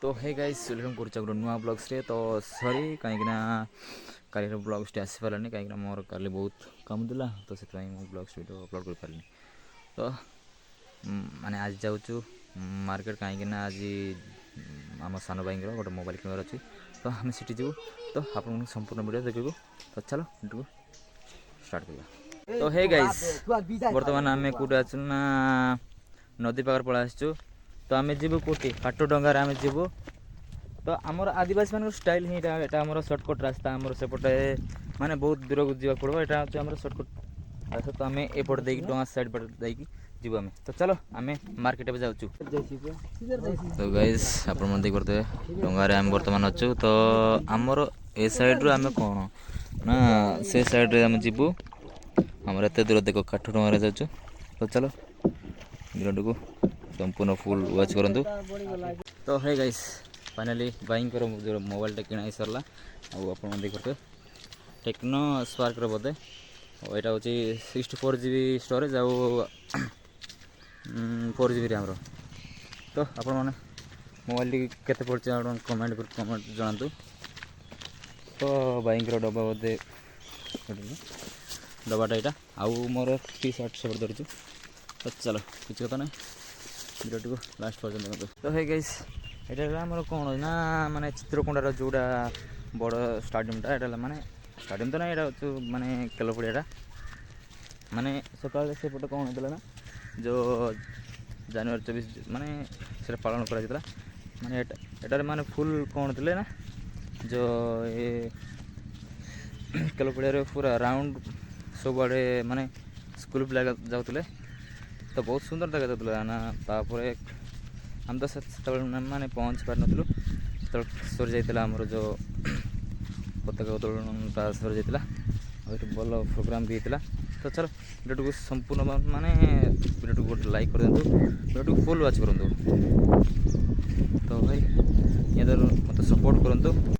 तो hey guys welcome कर नुआ ब्लग्स रे। तो सॉरी कहीं काली ब्लग्स टे आसी पारानी कहीं मोर काली बहुत कम दिला तो से ब्लग्स वीडियो अपलोड कर पारनी। तो माने आज जाऊँ मार्केट कहीं आज आम सान भाई गोटे मोबाइल किणार अच्छी तो आम सीटी जीव। तो आप संपूर्ण वीडियो देखू। तो चलो वीडियो स्टार्ट कर। तो हे गाइस बर्तमान आम कौटे आसु ना नदी पाखर पड़ा आसचु। तो आम जीव कौटी काटो डंगार आम जीव। तो आमर आदिवासी मान स्टाइल ही यहाँ सर्टकट रास्ता आमर सेपटे माने बहुत दूर को जावाक पड़ो। यहाँ हूँ आम सर्टकट रास्ता। तो आम एपटे देकी डंगा साइड पटे देकी जीव आम। तो चलो आम मार्केट जाऊँ। तो गाइस आप देख पारे डंगार आम बर्तमान अच्छु। तो आमर ए साइड रू आम कौन ना से साइड रे आम जीवु। आमर एत दूर देख काठ डंगार जाऊँ। तो चलो वीडियो को संपूर्ण फुल वाच करूँ। तो है गाइस फाइनाली भाई जो मोबाइल किଣା ही सरला आप देख पारे टेक्नो स्पार्क बोधे और यहाँ हूँ 64 GB स्टोरेज आउ 4 GB रैम। तो आपण मैंने मोबाइल केते पड़े कमेंट जनातु। तो भाई डब्बा बोधे डब्बाटा यहाँ आउ मोर टी शर्ट सब धरचु। तो चलो किसी कथा ना वीडियो को लास्ट पर्यटन देखो। तो है गाइस यहाँ आमर कौन ना माने चित्रकोंडार जोड़ा बड़ स्टाडियमटा यहाँ माने स्टाडियम तो ना यहाँ माने खेल पड़ियाटा माने सकाल सेपटे कौन होता ना जो जनवरी 24 माने से पालन करा माने एटार माने फुल कौन थे ना जो ये खेल पड़िया पूरा राउंड सब आड़े माने स्कूल पिला जाते। तो बहुत सुंदर देखा जाता ना। तापर आम तो माने पहुँच पार नु जो सरी जाता आमर जो पताका उत्तोलनटा सरी जाता और भल प्रोग्राम भी होता। तो चलो वीडियो को संपूर्ण माने वीडियो को गोटे लाइक कर दिंतु वीडियो को फुल वाच करूँ। तो भाई ये मत सपोर्ट करूँ।